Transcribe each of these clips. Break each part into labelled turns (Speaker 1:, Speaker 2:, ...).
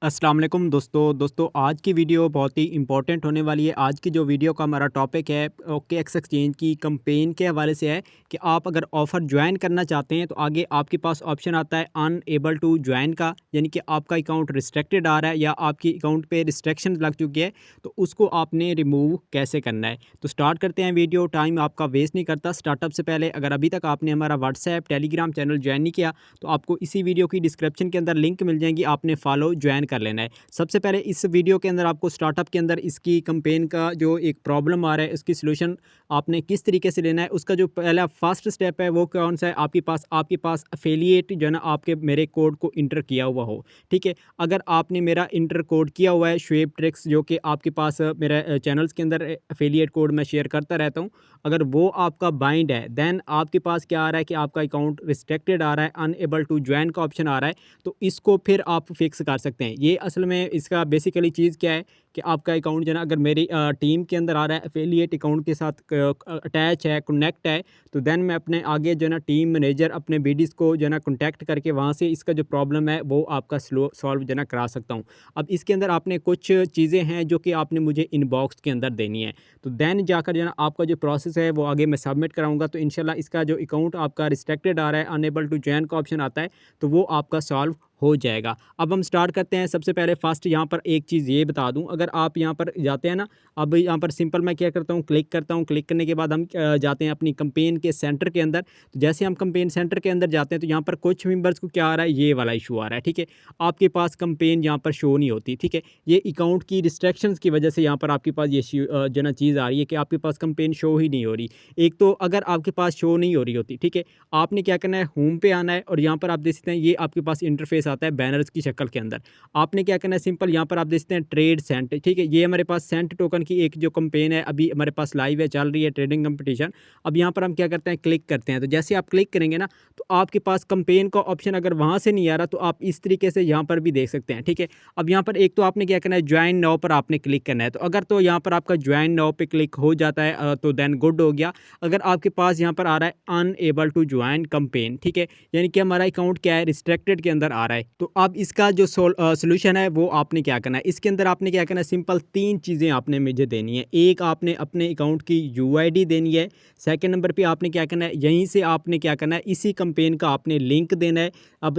Speaker 1: अस्सलाम वालेकुम दोस्तों आज की वीडियो बहुत ही इंपॉर्टेंट होने वाली है। आज की जो वीडियो का हमारा टॉपिक है OKX एक्सचेंज की कंपेन के हवाले से है कि आप अगर ऑफ़र ज्वाइन करना चाहते हैं तो आगे आपके पास ऑप्शन आता है अनएबल टू ज्वाइन का, यानी कि आपका अकाउंट रिस्ट्रिक्टेड आ रहा है या आपकी अकाउंट पे रिस्ट्रिक्शन लग चुकी है, तो उसको आपने रिमूव कैसे करना है। तो स्टार्ट करते हैं वीडियो, टाइम आपका वेस्ट नहीं करता। स्टार्टअप से पहले अगर अभी तक आपने हमारा व्हाट्सएप टेलीग्राम चैनल ज्वाइन नहीं किया तो आपको इसी वीडियो की डिस्क्रिप्शन के अंदर लिंक मिल जाएंगी, आपने फॉलो ज्वाइन कर लेना है। सबसे पहले इस वीडियो के अंदर आपको स्टार्टअप के अंदर इसकी कंपेन का जो एक प्रॉब्लम आ रहा है इसकी सलूशन आपने किस तरीके से लेना है, उसका जो पहला फर्स्ट स्टेप है वो कौन सा है। आपके पास एफिलिएट जो है ना आपके मेरे कोड को इंटर किया हुआ हो, ठीक है। अगर आपने मेरा इंटर कोड किया हुआ है शुएब ट्रिक्स, जो कि आपके पास मेरा चैनल्स के अंदर एफिलिएट कोड मैं शेयर करता रहता हूँ, अगर वो आपका बाइंड है देन आपके पास क्या आ रहा है कि आपका अकाउंट रिस्ट्रिक्टेड आ रहा है, अनएबल टू ज्वाइन का ऑप्शन आ रहा है, तो इसको फिर आप फिक्स कर सकते हैं। ये असल में इसका बेसिकली चीज़ क्या है कि आपका अकाउंट जो है ना अगर मेरी टीम के अंदर आ रहा है, एफिलिएट अकाउंट के साथ अटैच है, कनेक्ट है, तो देन मैं अपने आगे जो है ना टीम मैनेजर अपने बीडीज़ को जो है ना कॉन्टैक्ट करके वहाँ से इसका जो प्रॉब्लम है वो आपका सॉल्व जो है ना करा सकता हूँ। अब इसके अंदर आपने कुछ चीज़ें हैं जो कि आपने मुझे इनबॉक्स के अंदर देनी है, तो देन जाकर जो है ना आपका जो प्रोसेस है वो आगे मैं सबमिट कराऊंगा, तो इंशाल्लाह इसका जो अकाउंट आपका रिस्ट्रिक्टेड आ रहा है, अनएबल टू ज्वाइन का ऑप्शन आता है, तो वो आपका सॉल्व हो जाएगा। अब हम स्टार्ट करते हैं। सबसे पहले फर्स्ट यहाँ पर एक चीज़ ये बता दूँ, अगर आप यहाँ पर जाते हैं ना, अब यहाँ पर सिंपल मैं क्या करता हूँ, क्लिक करता हूँ। क्लिक करने के बाद हम जाते हैं अपनी कंपेन के सेंटर के अंदर। तो जैसे हम कंपेन सेंटर के अंदर जाते हैं तो यहाँ पर कुछ मेंबर्स को क्या आ रहा है, ये वाला इशू आ रहा है, ठीक है। आपके पास कंपेन यहाँ पर शो नहीं होती, ठीक है। ये अकाउंट की रिस्ट्रिक्शंस की वजह से यहाँ पर आपके पास ये जो ना चीज़ आ रही है कि आपके पास कंपेन शो ही नहीं हो रही। एक तो अगर आपके पास शो नहीं हो रही होती, ठीक है, आपने क्या करना है, होम पे आना है और यहाँ पर आप देख सकते हैं ये आपके पास इंटरफेस आता है बैनर्स की शक्ल के अंदर। आपने क्या करना है, सिंपल यहाँ पर आप देख सकते हैं ट्रेड सेंट, ठीक है। ये हमारे पास सेंट टोकन की एक जो कंपेन है अभी हमारे पास लाइव है, चल रही है ट्रेडिंग कंपटीशन। अब यहाँ पर हम क्या करते हैं, क्लिक करते हैं। तो जैसे आप क्लिक करेंगे ना तो आपके पास कंपेन का ऑप्शन अगर वहाँ से नहीं आ रहा तो आप इस तरीके से यहाँ पर भी देख सकते हैं, ठीक है। अब यहाँ पर एक तो आपने क्या करना है, ज्वाइन नाउ पर आपने क्लिक करना है। तो अगर तो यहाँ पर आपका ज्वाइन नाउ पे क्लिक हो जाता है तो देन गुड हो गया। अगर आपके पास यहाँ पर आ रहा है अनएबल टू ज्वाइन कंपेन, ठीक है, यानी कि हमारा अकाउंट क्या है, रिस्ट्रिक्टेड के अंदर आ रहा है, तो अब इसका जो सोल्यूशन है वो आपने क्या करना है, इसके अंदर आपने क्या करना है, सिंपल तीन चीज़ें आपने मुझे देनी है। एक आपने अपने अकाउंट की यूआईडी देनी है। सेकंड नंबर पे आपने क्या करना है, यहीं से आपने क्या करना है, इसी कंपेन का आपने लिंक देना है। अब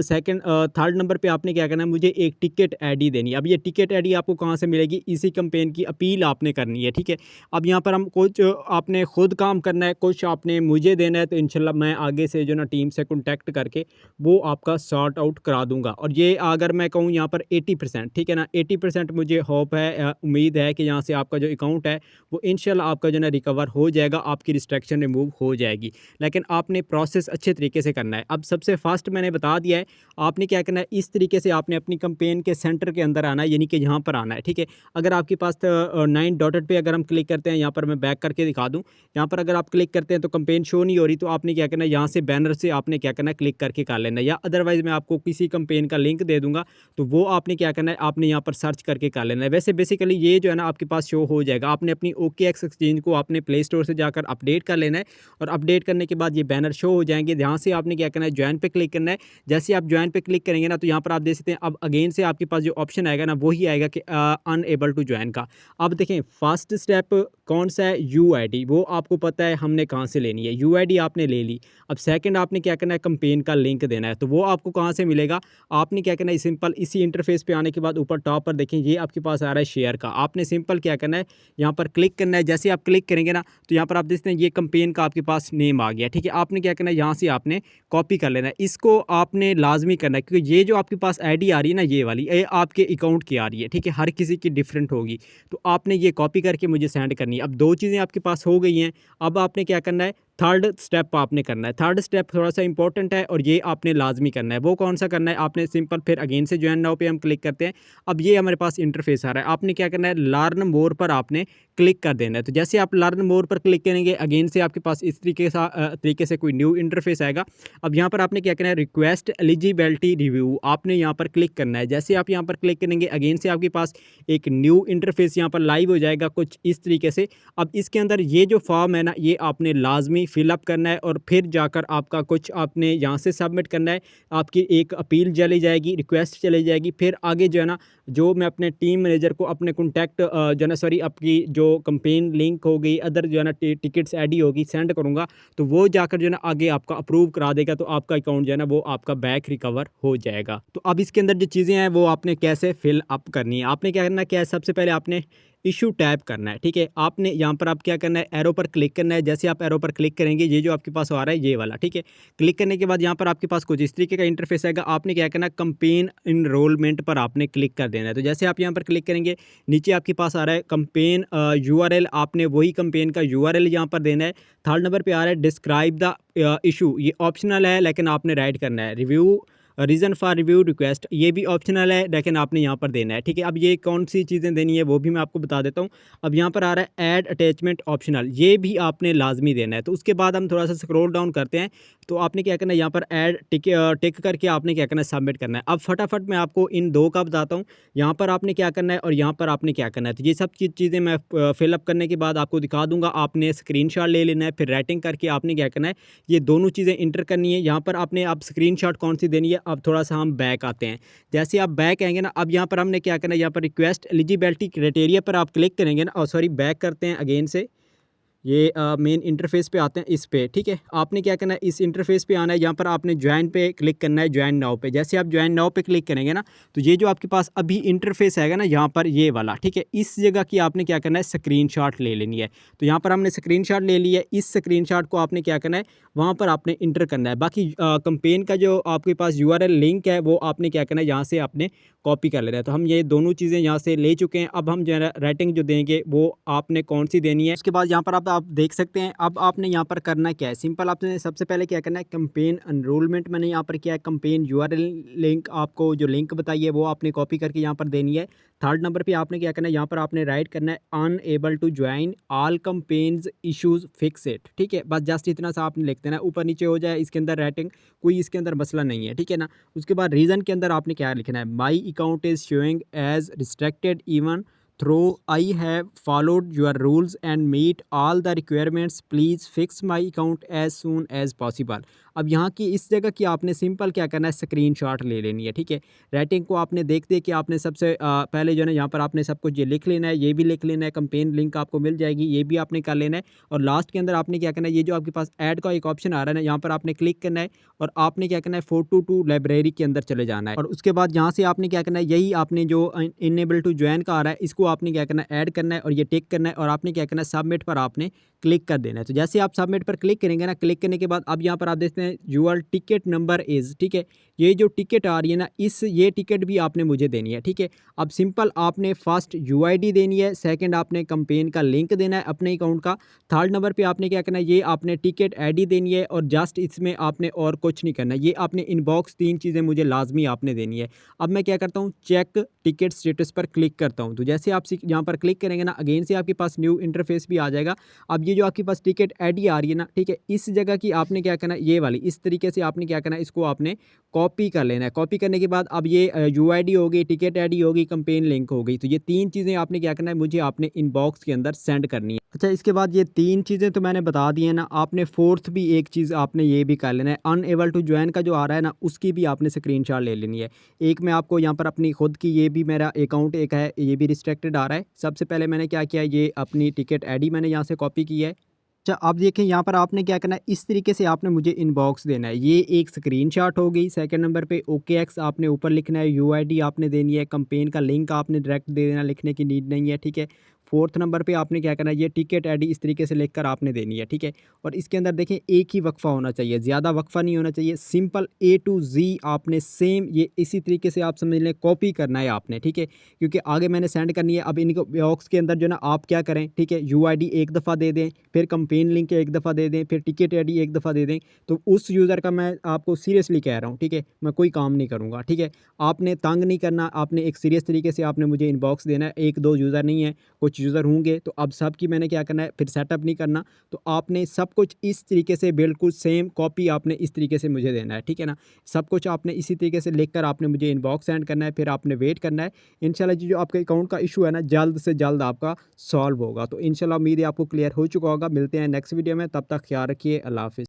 Speaker 1: थर्ड नंबर पे आपने क्या करना है, मुझे एक टिकट आईडी देनी है। अब ये टिकट आईडी आपको कहाँ से मिलेगी, इसी कंपेन की अपील आपने करनी है, ठीक है। अब यहाँ पर हम कुछ आपने खुद काम करना है, कुछ आपने मुझे देना है, तो इंशाल्लाह मैं आगे से जो ना टीम से कॉन्टैक्ट करके वो आपका सॉर्ट आउट करा दूंगा। और ये अगर मैं कहूँ यहाँ पर 80%, ठीक है ना, 80% मुझे होप है, उम्मीद है कि यहाँ से आपका जो अकाउंट है वो इंशाल्लाह आपका जो ना रिकवर हो जाएगा, आपकी रिस्ट्रिक्शन रिमूव हो जाएगी। लेकिन आपने प्रोसेस अच्छे तरीके से करना है। अब सबसे फर्स्ट मैंने बता दिया है, आपने क्या करना है, इस तरीके से आपने अपनी कंपेन के सेंटर के अंदर आना है, यानी कि यहाँ पर आना है, ठीक है। अगर आपके पास 9 डॉटेड पे अगर हम क्लिक करते हैं, यहाँ पर मैं बैक करके दिखा दूँ, यहाँ पर अगर आप क्लिक करते हैं तो कंपेन शो नहीं हो रही, तो आपने क्या करना है, यहाँ से बैनर से आपने क्या करना है, क्लिक करके कर लेना है, या अदरवाइज़ मैं आपको किसी कंपेन का लिंक दे दूँगा, तो वो आपने क्या करना है, आपने यहाँ पर सर्च करके कर लेना है। वैसे बेसिकली ये जो है ना आपके पास शो हो जाएगा। आपने अपनी OKX एक्सचेंज को आपने प्ले स्टोर से जाकर अपडेट कर लेना है, और अपडेट करने के बाद ये बैनर शो हो जाएंगे। यहाँ से आपने क्या करना है, ज्वाइन पे क्लिक करना है। जैसे आप ज्वाइन पे क्लिक करेंगे ना तो यहाँ पर आप देख सकते हैं अब अगेन से आपके पास जो ऑप्शन आएगा ना वही आएगा कि अनएबल टू ज्वाइन का। अब देखें फर्स्ट स्टेप कौन सा है, यूआईडी, वो आपको पता है हमने कहाँ से लेनी है, यूआईडी आपने ले ली। अब सेकंड आपने क्या करना है, कंपेन का लिंक देना है, तो वो आपको कहाँ से मिलेगा, आपने क्या करना है, सिंपल इसी इंटरफेस पे आने के बाद ऊपर टॉप पर देखें ये आपके पास आ रहा है शेयर का, आपने सिंपल क्या करना है, यहाँ पर क्लिक करना है। जैसे आप क्लिक करेंगे ना तो यहाँ पर आप देखते हैं ये कंपेन का आपके पास नेम आ गया, ठीक है। आपने क्या करना है, यहाँ से आपने कॉपी कर लेना है, इसको आपने लाजमी करना है, क्योंकि ये जो आपके पास आईडी आ रही है ना, ये वाली ये आपके अकाउंट की आ रही है, ठीक है, हर किसी की डिफरेंट होगी, तो आपने ये कॉपी करके मुझे सेंड करनी है। अब दो चीज़ें आपके पास हो गई हैं। अब आपने क्या करना है, थर्ड स्टेप आपने करना है। थर्ड स्टेप थोड़ा सा इंपॉर्टेंट है और ये आपने लाजमी करना है। वो कौन सा करना है, आपने सिंपल फिर अगेन से ज्वाइन नाउ पे हम क्लिक करते हैं। अब ये हमारे पास इंटरफेस आ रहा है, आपने क्या करना है, लर्न मोर पर आपने क्लिक कर देना है। तो जैसे आप लर्न मोर पर क्लिक करेंगे अगेन से आपके पास इस तरीके से कोई न्यू इंटरफेस आएगा। अब यहाँ पर आपने क्या करना है, रिक्वेस्ट एलिजिबिलिटी रिव्यू, आपने यहाँ पर क्लिक करना है। जैसे आप यहाँ पर क्लिक करेंगे अगेन से आपके पास एक न्यू इंटरफेस यहाँ पर लाइव हो जाएगा कुछ इस तरीके से। अब इसके अंदर ये जो फॉर्म है ना, ये आपने लाजमी फिलअप करना है और फिर जाकर आपका कुछ आपने यहाँ से सबमिट करना है। आपकी एक अपील चली जाएगी, रिक्वेस्ट चली जाएगी, फिर आगे जो है ना, जो मैं अपने टीम मैनेजर को अपने कॉन्टैक्ट जो है ना, सॉरी, आपकी जो कंपेन लिंक हो गई, अदर जो है ना टिकट्स आईडी होगी, सेंड करूँगा, तो वो जाकर जो है ना आगे आपका अप्रूव करा देगा, तो आपका अकाउंट जो है ना वो आपका बैक रिकवर हो जाएगा। तो अब इसके अंदर जो चीज़ें हैं वो आपने कैसे फिल अप करनी है, आपने क्या करना है, क्या है, सबसे पहले आपने इशू टैप करना है। ठीक है, आपने यहाँ पर आप क्या करना है, एरो पर क्लिक करना है। जैसे आप एरो पर क्लिक करेंगे, ये जो आपके पास आ रहा है ये वाला, ठीक है, क्लिक करने के बाद यहाँ पर आपके पास कुछ इस तरीके का इंटरफेस आएगा। आपने क्या करना है, कंपेन इनरोलमेंट पर आपने क्लिक कर देना है। तो जैसे आप यहाँ पर क्लिक करेंगे, नीचे आपके पास आ रहा है कंपेन यूआरएल, आपने वही कंपेन का यूआरएल यहाँ पर देना है। थर्ड नंबर पे आ रहा है डिस्क्राइब द इशू, ये ऑप्शनल है लेकिन आपने राइट करना है। Review reason for review request, ये भी ऑप्शनल है लेकिन आपने यहाँ पर देना है। ठीक है, अब ये कौन सी चीज़ें देनी है वो भी मैं आपको बता देता हूँ। अब यहाँ पर आ रहा है ऐड अटैचमेंट ऑप्शनल, ये भी आपने लाजमी देना है। तो उसके बाद हम थोड़ा सा स्क्रॉल डाउन करते हैं, तो आपने क्या करना है, यहाँ पर ऐड टिक करके आपने क्या करना है, सबमिट करना है। अब फटाफट मैं आपको इन दो का बताता हूँ, यहाँ पर आपने क्या करना है और यहाँ पर आपने क्या करना है। तो ये सब चीज़ें मैं फिलअप करने के बाद आपको दिखा दूँगा। आपने स्क्रीनशॉट ले लेना है, फिर राइटिंग करके आपने क्या करना है, ये दोनों चीज़ें इंटर करनी है। यहाँ पर आपने अब स्क्रीनशॉट कौन सी देनी है। अब थोड़ा सा हम बैक आते हैं, जैसे आप बैक आएंगे ना, अब यहाँ पर हमने क्या करना है, यहाँ पर रिक्वेस्ट एलिजिबिलिटी क्राइटेरिया पर आप क्लिक करेंगे ना, और सॉरी बैक करते हैं अगेन से, ये मेन इंटरफेस पे आते हैं, इस पे। ठीक है, आपने क्या करना है, इस इंटरफेस पे आना है, यहाँ पर आपने ज्वाइन पे क्लिक करना है, ज्वाइन नाउ पे। जैसे आप ज्वाइन नाउ पे क्लिक करेंगे ना, तो ये जो आपके पास अभी इंटरफेस आएगा ना, यहाँ पर ये वाला, ठीक है, इस जगह की आपने क्या करना है, स्क्रीनशॉट ले लेनी है। तो यहाँ पर हमने स्क्रीनशॉट ले लिया है, इस स्क्रीनशॉट को आपने क्या करना है, वहाँ पर आपने इंटर करना है। बाकी कंपेन का जो आपके पास यूआरएल लिंक है वो आपने क्या करना है, यहाँ से आपने कॉपी कर लेना है। तो हम ये दोनों चीज़ें यहाँ से ले चुके हैं। अब हम जो है राइटिंग जो देंगे वो आपने कौन सी देनी है, उसके बाद यहाँ पर आप देख सकते हैं। अब आपने यहाँ पर करना क्या है, सिंपल, आपने सबसे पहले क्या करना है, कंपेन एनरोलमेंट, मैंने यहाँ पर क्या है, कंपेन यूआरएल लिंक, आपको जो लिंक बताई है वो आपने कॉपी करके यहाँ पर देनी है। थर्ड नंबर पे आपने क्या करना है, यहाँ पर आपने राइट करना है unable to join all campaigns issues fix it. ठीक है, बस जस्ट इतना सा आपने लिख देना है, ऊपर नीचे हो जाए इसके अंदर राइटिंग, कोई इसके अंदर मसला नहीं है। ठीक है ना, उसके बाद रीज़न के अंदर आपने क्या लिखना है, my account is showing as restricted even though I have followed your rules and meet all the requirements, please fix my account as soon as possible. अब यहाँ की इस जगह की आपने सिंपल क्या करना है, स्क्रीनशॉट ले लेनी है। ठीक है, राइटिंग को आपने देखते कि आपने सबसे पहले जो है ना, यहाँ पर आपने सब कुछ ये लिख लेना है, ये भी लिख लेना है, कंपेन लिंक आपको मिल जाएगी, ये भी आपने कर लेना है। और लास्ट के अंदर आपने क्या करना है, ये जो आपके पास ऐड का एक ऑप्शन आ रहा है ना, यहाँ पर आपने क्लिक करना है और आपने क्या करना है, फोटो टू लाइब्रेरी के अंदर चले जाना है। और उसके बाद यहाँ से आपने क्या करना है, यही आपने जो इनेबल टू ज्वाइन का आ रहा है, इसको आपने क्या करना है, ऐड करना है और ये टिक करना है और आपने क्या करना है, सबमिट पर आपने क्लिक कर देना है। तो जैसे आप सबमिट पर क्लिक करेंगे ना, क्लिक करने के बाद अब यहाँ पर आप देखते हैं यूर टिकट नंबर इज़, ठीक है, ये जो टिकट आ रही है ना, ये टिकट भी आपने मुझे देनी है। ठीक है, अब सिंपल आपने फर्स्ट यूआईडी देनी है, सेकंड आपने कंपेन का लिंक देना है अपने अकाउंट का, थर्ड नंबर पे आपने क्या करना है, ये आपने टिकट आईडी देनी है और जस्ट इसमें आपने और कुछ नहीं करना है। ये आपने इनबॉक्स तीन चीज़ें मुझे लाजमी आपने देनी है। अब मैं क्या करता हूँ, चेक टिकट स्टेटस पर क्लिक करता हूँ। तो जैसे आप यहाँ पर क्लिक करेंगे ना, अगेन से आपके पास न्यू इंटरफेस भी आ जाएगा। अब ये जो आपके पास टिकट आईडी आ रही है ना, ठीक है, इस जगह की आपने क्या करना है, ये वाली इस तरीके से आपने क्या करना है, इसको आपने कॉपी कर लेना है। कॉपी करने के बाद अब ये यूआईडी होगी, टिकट आईडी होगी, कंपेन लिंक हो गई। तो ये तीन चीज़ें आपने क्या करना है, मुझे आपने इनबॉक्स के अंदर सेंड करनी है। अच्छा, इसके बाद ये तीन चीज़ें तो मैंने बता दी है ना, आपने फोर्थ भी एक चीज़ आपने ये भी कर लेना है, अनएबल टू ज्वाइन का जो आ रहा है ना, उसकी भी आपने स्क्रीनशॉट ले लेनी है। एक मैं आपको यहाँ पर अपनी खुद की, ये भी मेरा अकाउंट एक है, ये भी रिस्ट्रिक्टेड आ रहा है। सबसे पहले मैंने क्या किया, ये अपनी टिकट आईडी मैंने यहाँ से कॉपी की है। अच्छा, अब देखें यहाँ पर आपने क्या करना है, इस तरीके से आपने मुझे इनबॉक्स देना है। ये एक स्क्रीनशॉट हो गई। सेकंड नंबर पे ओके एक्स आपने ऊपर लिखना है, यूआईडी आपने देनी है, कंपेन का लिंक आपने डायरेक्ट दे देना, लिखने की नीड नहीं है। ठीक है, फोर्थ नंबर पे आपने क्या करना है, ये टिकट आईडी इस तरीके से लिखकर आपने देनी है। ठीक है, और इसके अंदर देखें एक ही वक्फा होना चाहिए, ज़्यादा वक्फा नहीं होना चाहिए, सिंपल ए टू जी आपने सेम ये इसी तरीके से आप समझ लें कॉपी करना है आपने। ठीक है, क्योंकि आगे मैंने सेंड करनी है। अब इनको बॉक्स के अंदर जो ना आप क्या करें, ठीक है, यूआईडी एक दफ़ा दे दें, फिर कंपेन लिंक एक दफ़ा दे दें, फिर टिकट आईडी एक दफ़ा दे दें। तो उस यूज़र का मैं आपको सीरियसली कह रहा हूँ, ठीक है, मैं कोई काम नहीं करूँगा। ठीक है, आपने तंग नहीं करना, आपने एक सीरियस तरीके से आपने मुझे इनबॉक्स देना है। एक दो यूज़र नहीं है, कुछ कुछ यूज़र होंगे, तो अब सब की मैंने क्या करना है, फिर सेटअप नहीं करना। तो आपने सब कुछ इस तरीके से बिल्कुल सेम कॉपी आपने इस तरीके से मुझे देना है, ठीक है ना। सब कुछ आपने इसी तरीके से लिख कर आपने मुझे इनबॉक्स सेंड करना है, फिर आपने वेट करना है। इंशाल्लाह जी जो आपके अकाउंट का इशू है ना, जल्द से जल्द आपका सॉल्व होगा। तो इंशाल्लाह उम्मीद है आपको क्लियर हो चुका होगा। मिलते हैं नेक्स्ट वीडियो में, तब तक ख्याल रखिए। अल्लाह हाफ़िज़।